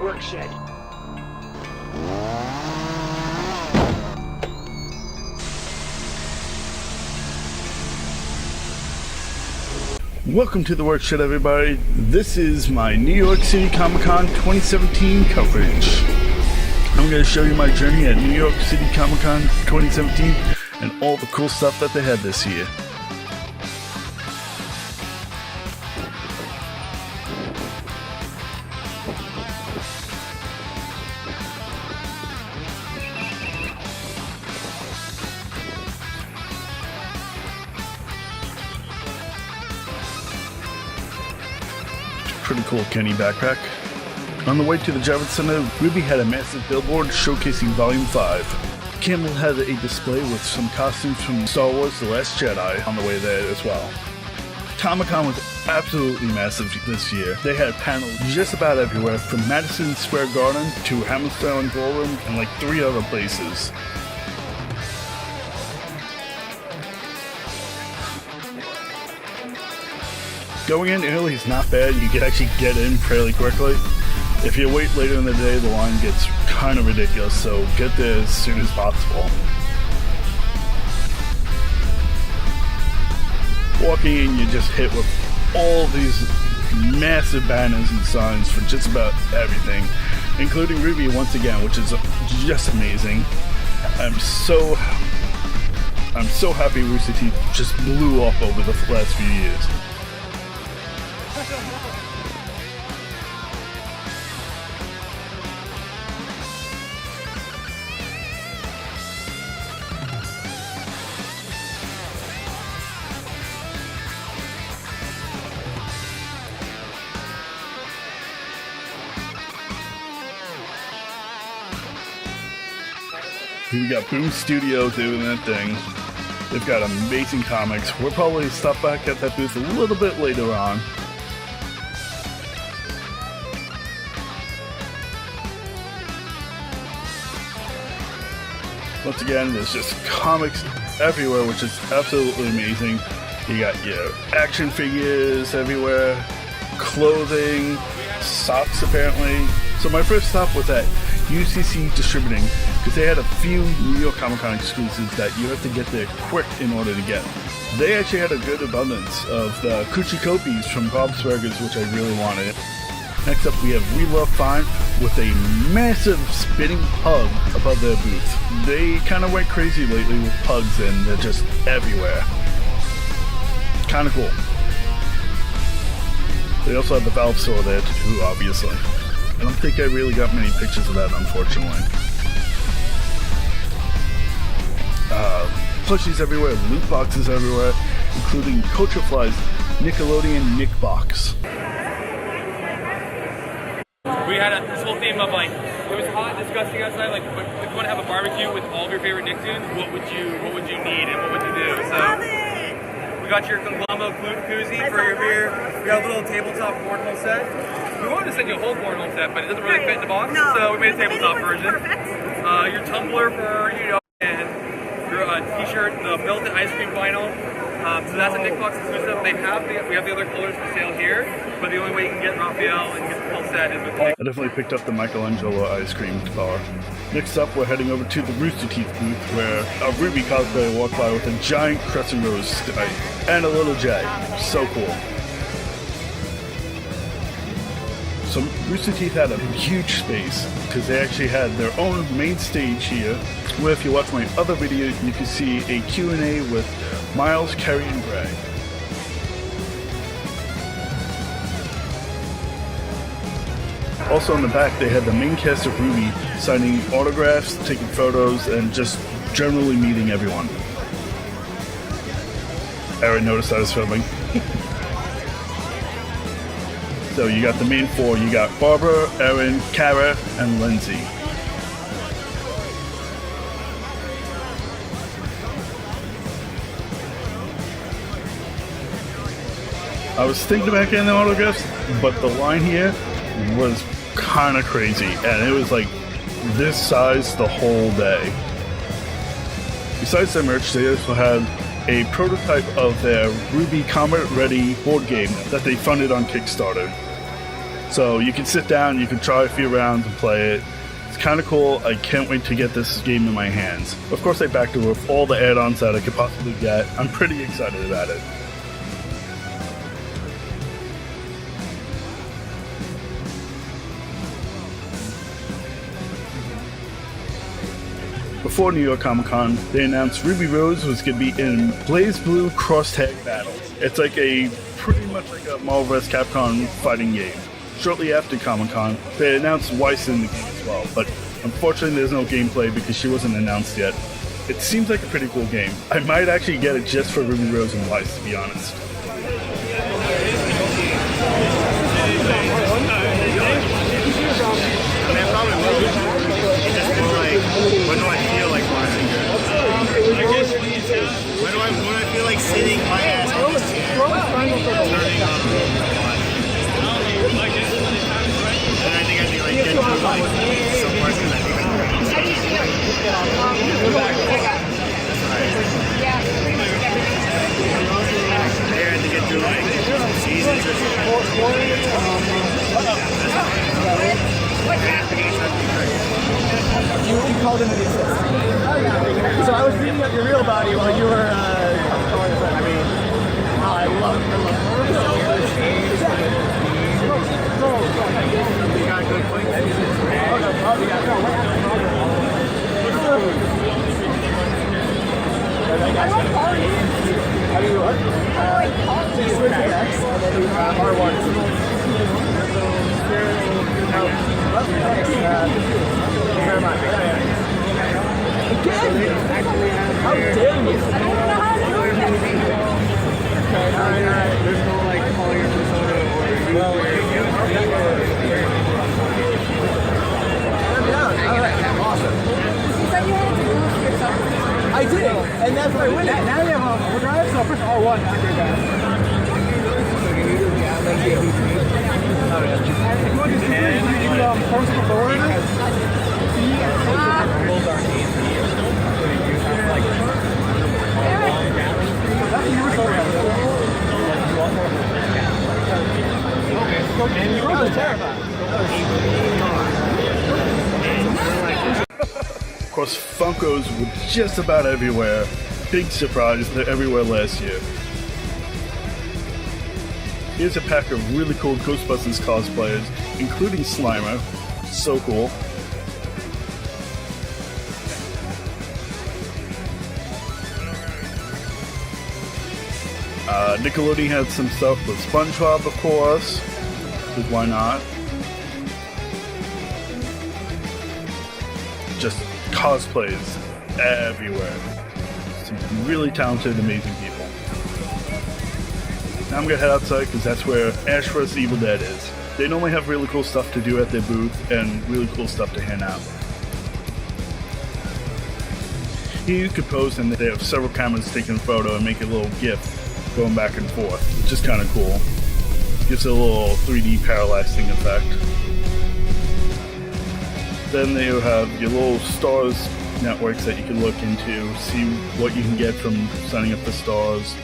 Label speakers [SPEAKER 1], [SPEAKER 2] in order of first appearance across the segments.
[SPEAKER 1] WorkSh3d.
[SPEAKER 2] Welcome to the WorkSh3d, everybody. This is my New York City Comic Con 2017 coverage. I'm going to show you my journey at New York City Comic Con 2017 and all the cool stuff that they had this year. Pretty cool Kenny backpack. On the way to the Javit Center, Ruby had a massive billboard showcasing Volume 5. Campbell had a display with some costumes from Star Wars The Last Jedi on the way there as well. Comic-Con was absolutely massive this year. They had panels just about everywhere, from Madison Square Garden to Hammerstone Ballroom and like 3 other places. Going in early is not bad. You can actually get in fairly quickly. If you wait later in the day, the line gets kind of ridiculous, so get there as soon as possible. Walking in, you're just hit with all these massive banners and signs for just about everything, including Ruby once again, which is just amazing. I'm so happy Rooster Teeth just blew up over the last few years. We got Boom Studio doing that thing. They've got amazing comics. We'll probably stop back at that booth a little bit later on. Once again, there's just comics everywhere, which is absolutely amazing. You got your action figures everywhere, clothing, socks apparently. So my first stop was at UCC Distributing, because they had a few New York Comic Con exclusives that you have to get there quick in order to get. They actually had a good abundance of the Coochie Copies from Bob's Burgers, which I really wanted. Next up we have We Love Fine with a massive spinning pug above their booth. They kind of went crazy lately with pugs and they're just everywhere. Kind of cool. They also have the Valve store there too, obviously. I don't think I really got many pictures of that, unfortunately. Plushies everywhere, loot boxes everywhere, including Culture Fly's Nickelodeon Nick Box.
[SPEAKER 3] We had this whole theme of like, it was hot, disgusting outside, like if you want to have a barbecue with all of your favorite Nicktoons, what would you need and what would you do? So we got your Conglombo koozie for your beer. We got a little tabletop cornhole set. We wanted to send you a whole cornhole set, but it doesn't really fit in the box, so we made a tabletop version. Your tumbler for, and your t-shirt, the melted ice cream vinyl. So that's a Nick Box exclusive. We have the other colors for sale here, but the only way you can get Raphael and get the full set is with Nick.
[SPEAKER 2] I definitely picked up the Michelangelo ice cream bar. Next up, we're heading over to the Rooster Teeth booth, where a Ruby cosplayer walked by with a giant crescent rose stick and a little J. So cool. So Rooster Teeth had a huge space because they actually had their own main stage here, where if you watch my other video, you can see a Q&A with Miles, Kerry, and Gray. Also in the back, they had the main cast of Ruby signing autographs, taking photos, and just generally meeting everyone. Aaron noticed I was filming. So you got the main 4. You got Barbara, Erin, Kara, and Lindsay. I was thinking about getting the autographs, but the line here was kind of crazy, and it was like this size the whole day. Besides their merch, they also had a prototype of their Ruby Comet Ready board game that they funded on Kickstarter. So you can sit down, you can try a few rounds and play it. It's kind of cool. I can't wait to get this game in my hands. Of course, I backed it with all the add-ons that I could possibly get. I'm pretty excited about it. Before New York Comic Con, they announced Ruby Rose was going to be in Blaze Blue Cross Tag Battle. It's like pretty much like a Marvel vs. Capcom fighting game. Shortly after Comic Con, they announced Weiss in the game as well, but unfortunately there's no gameplay because she wasn't announced yet. It seems like a pretty cool game. I might actually get it just for Ruby Rose and Weiss, to be honest.
[SPEAKER 1] When do I feel like watching it? When I feel like sitting my ass on this chair, turning on and I think I like get to like some parts because I think I'm great. There I have to get through like seasons or
[SPEAKER 4] You called into the assist. So I was beating up your real body while you were calling it. I mean, I love it.
[SPEAKER 1] You got good
[SPEAKER 4] How do you look? So you switch to X and then you have R1. Very much. Again? How dare you?
[SPEAKER 1] There's no like calling your persona or
[SPEAKER 4] Awesome.
[SPEAKER 5] You said you had to move yourself.
[SPEAKER 4] I did, and that's what I went at. Now you have a drive, so first R1 after that. Personal forward?
[SPEAKER 2] Of course, Funkos were just about everywhere. Big surprise, they're everywhere last year. Here's a pack of really cool Ghostbusters cosplayers, including Slimer. So cool. Nickelodeon had some stuff with SpongeBob, of course, because why not? Just cosplays everywhere. Some really talented, amazing people. Now I'm gonna head outside because that's where Ash vs. Evil Dead is. They normally have really cool stuff to do at their booth and really cool stuff to hand out. Here you can pose and they have several cameras taking a photo and make a little GIF going back and forth, which is kind of cool. Gives it a little 3D parallaxing effect. Then they have your little stars networks that you can look into, see what you can get from signing up for stars.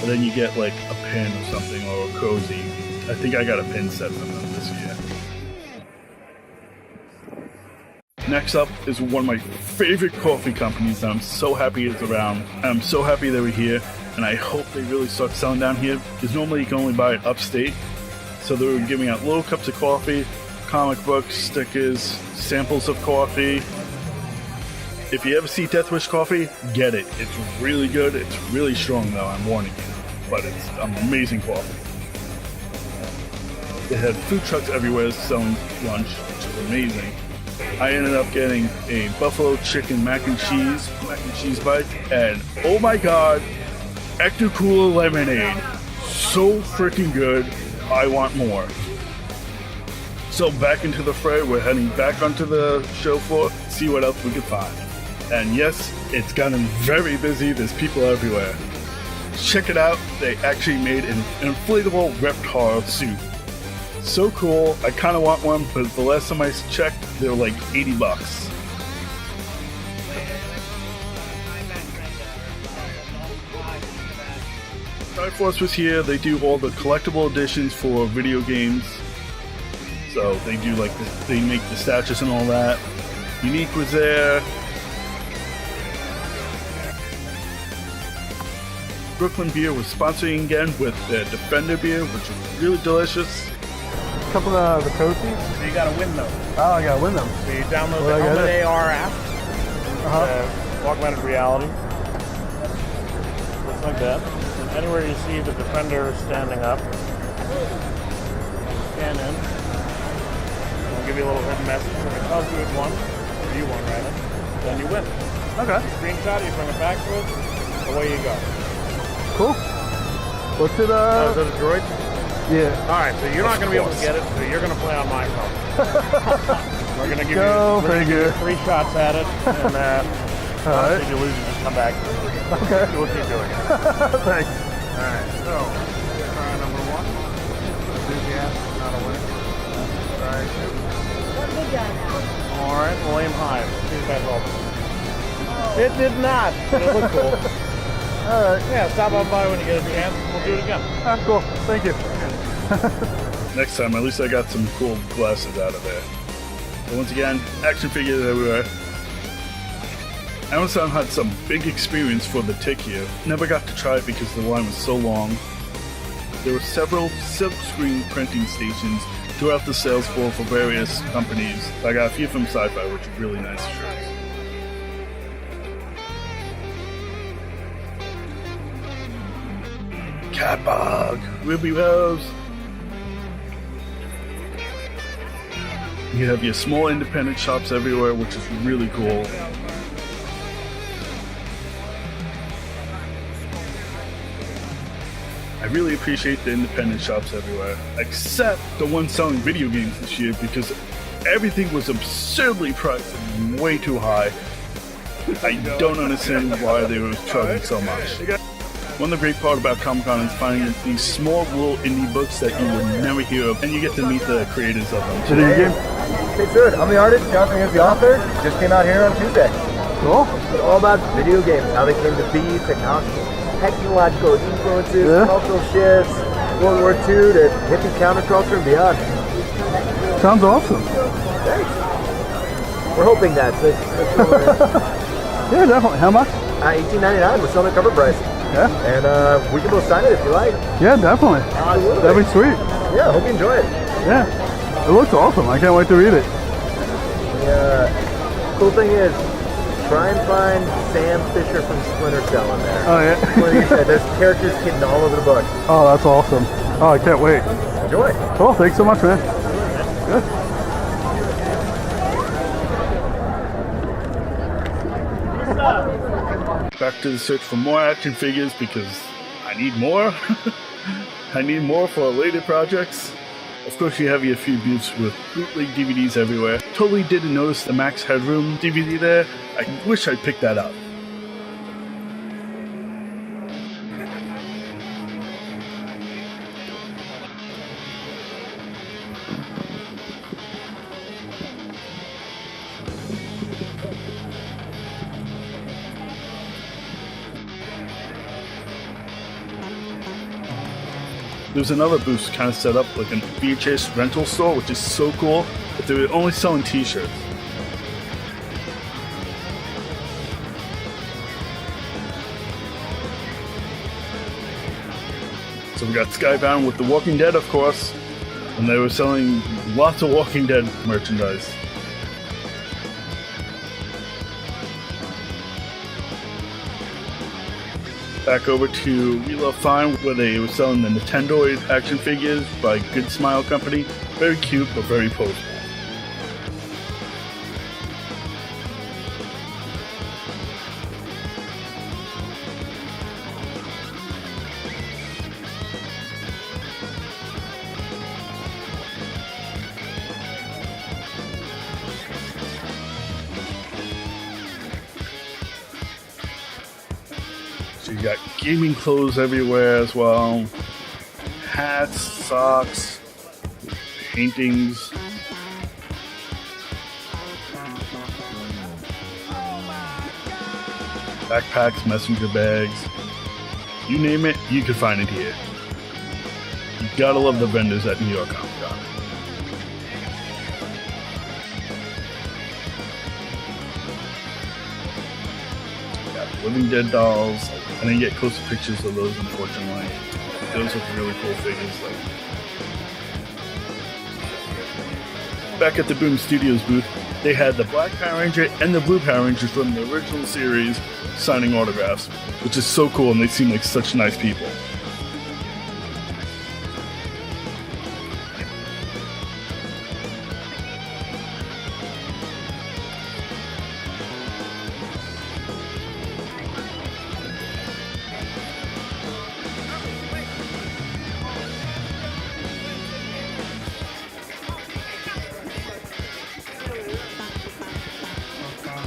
[SPEAKER 2] And then you get like a pin or something, or a cozy. I think I got a pin set from them this year. Next up is one of my favorite coffee companies that I'm so happy is around. I'm so happy they were here, and I hope they really start selling down here, because normally you can only buy it upstate. So they were giving out little cups of coffee, comic books, stickers, samples of coffee. If you ever see Death Wish coffee, get it. It's really good. It's really strong though, I'm warning you. But it's amazing coffee. They had food trucks everywhere selling lunch, which is amazing. I ended up getting a buffalo chicken mac and cheese bite, and oh my god, Ecto Cooler lemonade. So freaking good. I want more. So back into the fray, we're heading back onto the show floor, see what else we can find. And yes, it's gotten very busy, there's people everywhere. Check it out, they actually made an inflatable reptile suit. So cool, I kind of want one, but the last time I checked, they were like $80. Triforce was here, they do all the collectible editions for video games. So they do like they make the statues and all that. Unique was there. Brooklyn Beer was sponsoring again with their Defender beer, which was really delicious.
[SPEAKER 6] A couple of the coaches.
[SPEAKER 4] So you gotta win those.
[SPEAKER 6] Oh, I gotta win them.
[SPEAKER 4] So you download
[SPEAKER 6] Well, I
[SPEAKER 4] the
[SPEAKER 6] got
[SPEAKER 4] Helmet
[SPEAKER 6] it.
[SPEAKER 4] AR app. Augmented reality. Looks like that. And anywhere you see the Defender standing up, scan in. It'll give you a little hidden message. If it tells you it won, or you won rather, then you win.
[SPEAKER 6] Okay.
[SPEAKER 4] Screenshot, you bring it back to it, away you go.
[SPEAKER 6] Cool. What's it,
[SPEAKER 4] Is that a droid?
[SPEAKER 6] Yeah.
[SPEAKER 4] Alright, so you're not going to be able to get it, so you're going to play on my phone. We're going to give
[SPEAKER 6] Go figure.
[SPEAKER 4] 3 shots at it, and
[SPEAKER 6] Alright.
[SPEAKER 4] if you lose, you just come back.
[SPEAKER 6] Okay.
[SPEAKER 4] We'll keep doing it.
[SPEAKER 6] Thanks.
[SPEAKER 4] Alright, so, try number 1. Enthusiast, not a winner. Try 2.
[SPEAKER 5] What big guy now?
[SPEAKER 4] Alright, we'll aim high. See if that helps. It did not, but it looked cool.
[SPEAKER 6] Alright.
[SPEAKER 4] Yeah, stop on by when you get a chance. We'll do it again.
[SPEAKER 6] Ah, cool. Thank you.
[SPEAKER 2] Next time, at least I got some cool glasses out of there. But once again, action figures everywhere. Amazon had some big experience for the tick here. Never got to try it because the line was so long. There were several Silkscreen printing stations throughout the sales floor for various companies. I got a few from Sci-Fi, which are really nice shirts. Catbug, Ruby Rose. You have your small independent shops everywhere, which is really cool. I really appreciate the independent shops everywhere, except the one selling video games this year because everything was absurdly priced and way too high. I don't understand why they were charging so much. One of the great part about Comic-Con is finding these small little indie books that you would never hear of, and you get to meet the creators of them.
[SPEAKER 6] Video game?
[SPEAKER 7] Hey, sir, I'm the artist. Jonathan is the author. Just came out here on Tuesday.
[SPEAKER 6] Cool.
[SPEAKER 7] It's all about video games, how they came to be, technological influences, cultural shifts, World War II to hippie counterculture and beyond.
[SPEAKER 6] Sounds awesome.
[SPEAKER 7] Thanks. We're hoping that.
[SPEAKER 6] Yeah, definitely. How much?
[SPEAKER 7] $18.99. We're selling it cover price.
[SPEAKER 6] Yeah.
[SPEAKER 7] And we can both sign it if you like.
[SPEAKER 6] Yeah, definitely.
[SPEAKER 7] Absolutely.
[SPEAKER 6] That'd be sweet.
[SPEAKER 7] Yeah, hope you enjoy it.
[SPEAKER 6] Yeah. It looks awesome. I can't wait to read it.
[SPEAKER 7] The cool thing is, try and find Sam Fisher from Splinter Cell in there.
[SPEAKER 6] Oh, yeah.
[SPEAKER 7] Like you said, there's characters hidden all over the book.
[SPEAKER 6] Oh, that's awesome. Oh, I can't wait.
[SPEAKER 7] Enjoy.
[SPEAKER 6] Cool. Thanks so much, man. Good.
[SPEAKER 2] Back to the search for more action figures because I need more. I need more for later projects. Of course, you have your few booths with bootleg DVDs everywhere. Totally didn't notice the Max Headroom DVD there. I wish I'd picked that up. There's another booth kind of set up like a VHS rental store, which is so cool, but they were only selling t-shirts. So we got Skybound with The Walking Dead, of course, and they were selling lots of Walking Dead merchandise. Back over to We Love Fine, where they were selling the Nintendoid action figures by Good Smile Company. Very cute, but very posable. So you got gaming clothes everywhere as well. Hats, socks, paintings. Backpacks, messenger bags. You name it, you can find it here. You gotta love the vendors at New York Comic Con. Living Dead dolls. I didn't get closer pictures of those, unfortunately. Those are really cool figures, though. Back at the Boom Studios booth, they had the Black Power Ranger and the Blue Power Ranger from the original series signing autographs, which is so cool, and they seem like such nice people.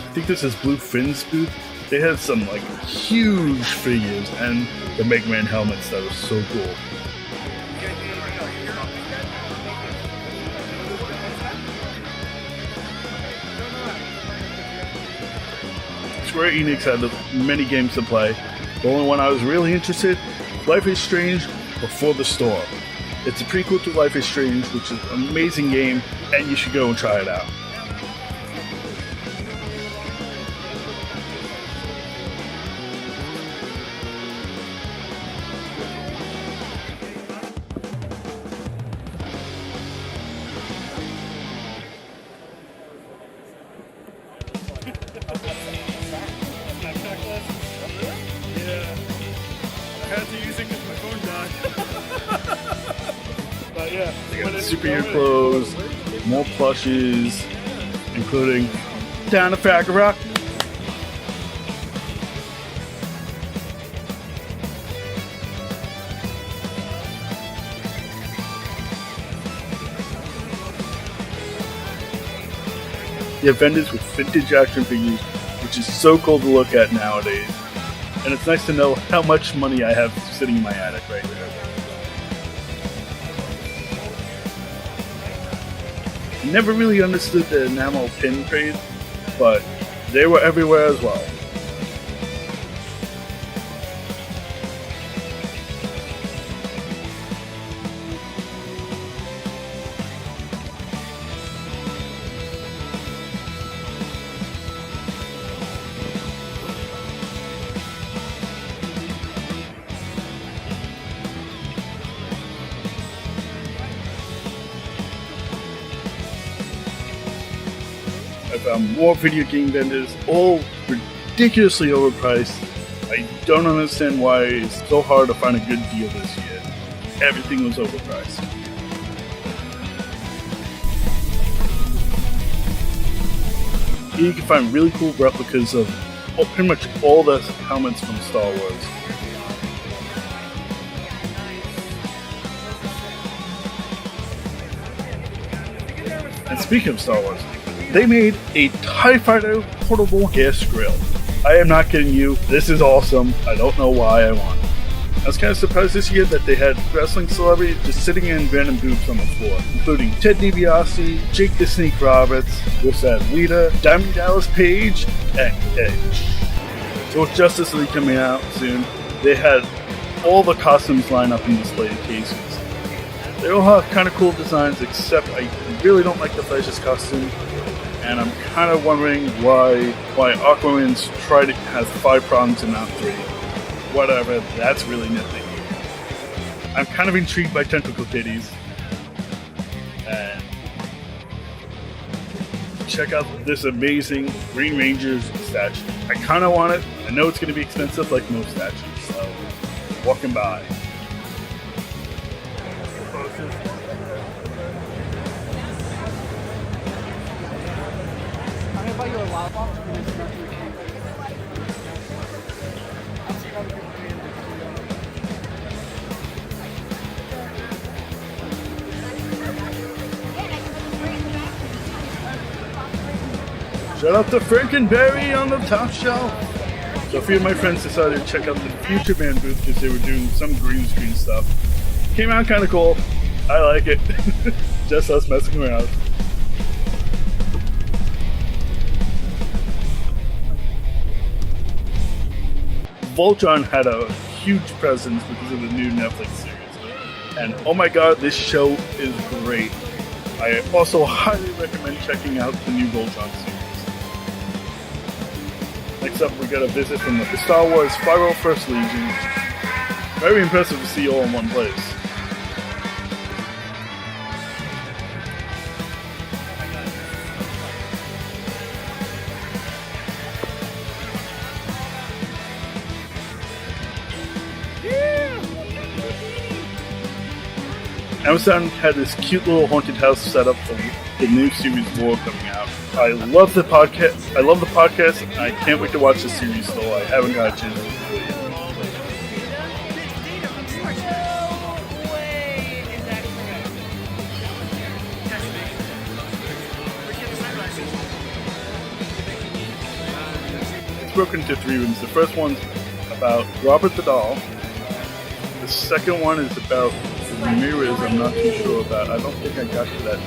[SPEAKER 2] I think this is Blue Finn's booth. They had some like huge figures and the Mega Man helmets that are so cool. Square Enix had many games to play. The only one I was really interested, Life is Strange Before the Storm. It's a prequel to Life is Strange, which is an amazing game, and you should go and try it out. They got superhero clothes, more plushes, including Down to Fagara. You have vendors with vintage action figures, which is so cool to look at nowadays. And it's nice to know how much money I have sitting in my attic right there. Never really understood the enamel pin craze, but they were everywhere as well. I found more video game vendors, all ridiculously overpriced. I don't understand why it's so hard to find a good deal this year. Everything was overpriced. Here you can find really cool replicas of pretty much all the helmets from Star Wars. And speaking of Star Wars, they made a TIE Fighter portable gas grill. I am not kidding you, this is awesome. I don't know why I want it. I was kind of surprised this year that they had wrestling celebrities just sitting in random booths on the floor, including Ted DiBiase, Jake the Snake Roberts, Wilson Lita, Diamond Dallas Page, and Edge. So with Justice League coming out soon, they had all the costumes lined up in displayed cases. They all have kind of cool designs, except I really don't like the Flash's costume. And I'm kind of wondering why Aquaman's Trident has 5 prongs and not 3. Whatever, that's really nitpicky. I'm kind of intrigued by Tentacle Kitties. And check out this amazing Green Ranger's statue. I kind of want it. I know it's going to be expensive like most statues, so walking by. Shout out to Frankenberry on the top shelf. So a few of my friends decided to check out the Future Band booth because they were doing some green screen stuff. Came out kind of cool. I like it. Just us messing around. Voltron had a huge presence because of the new Netflix series. And oh my god, this show is great. I also highly recommend checking out the new Voltron series. Next up, we got a visit from the Star Wars 501st Legion. Very impressive to see all in one place. Amazon had this cute little haunted house set up for the new series War coming out. I love the podcast. And I can't wait to watch the series, though I haven't got a chance to do it yet. It's broken into 3 rooms. The first one's about Robert the Doll. The second one is about mirrors I'm not too sure about. I don't think I got to that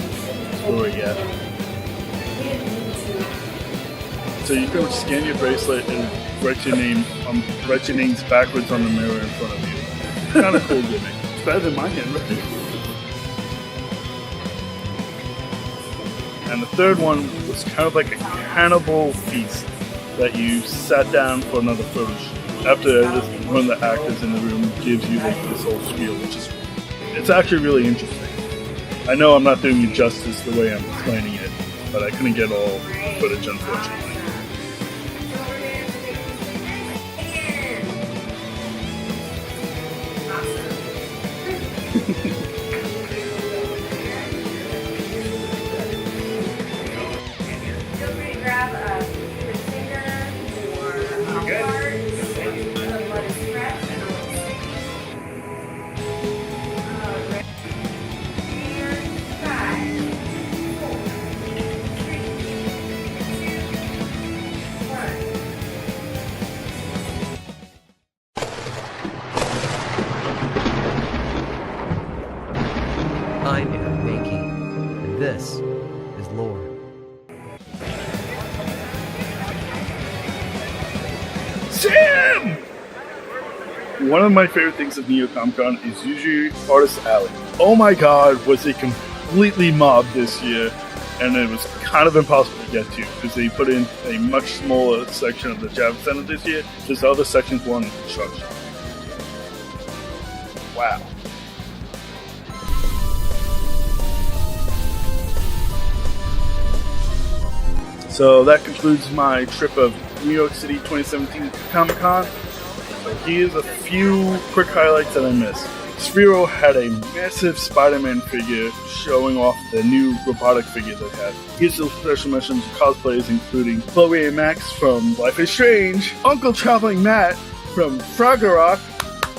[SPEAKER 2] story yet. So you can scan your bracelet and write your names backwards on the mirror in front of you. Kind of cool gimmick. It's better than my handwriting. And the third one was kind of like a cannibal feast that you sat down for another photo shoot. After one of the actors in the room gives you this whole spiel, which is it's actually really interesting. I know I'm not doing it justice the way I'm explaining it, but I couldn't get all the footage, unfortunately.
[SPEAKER 5] Feel free to grab a finger or a heart. The blood is fresh and a little sticky.
[SPEAKER 8] I'm Eric Mankey, and this is Lore.
[SPEAKER 2] Sam! One of my favorite things at New York Comic Con is usually Artist Alley. Oh my god, was it completely mobbed this year, and it was kind of impossible to get to because they put in a much smaller section of the Javit Center this year because the other sections were under construction. Wow. So that concludes my trip of New York City 2017 Comic Con. So here's a few quick highlights that I missed. Sphero had a massive Spider-Man figure showing off the new robotic figure they had. Here's the special mentions of cosplayers including Chloe and Max from Life is Strange, Uncle Traveling Matt from Frogger Rock,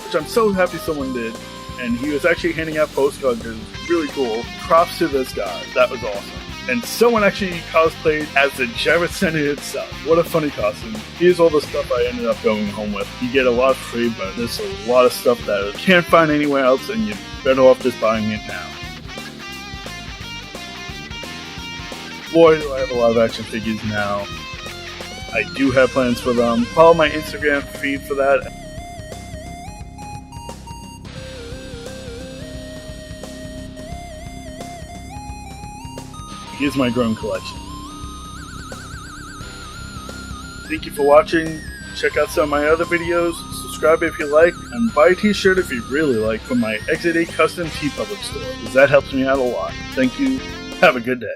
[SPEAKER 2] which I'm so happy someone did, and he was actually handing out postcards. It was really cool. Props to this guy. That was awesome. And someone actually cosplayed as the Javit Center itself. What a funny costume. Here's all the stuff I ended up going home with. You get a lot free, but there's a lot of stuff that you can't find anywhere else, and you're better off just buying it now. Boy, do I have a lot of action figures now. I do have plans for them. Follow my Instagram feed for that. Here's my growing collection. Thank you for watching. Check out some of my other videos. Subscribe if you like, and buy a t-shirt if you really like from my Exit 8 Custom TeePublic store, because that helps me out a lot. Thank you. Have a good day.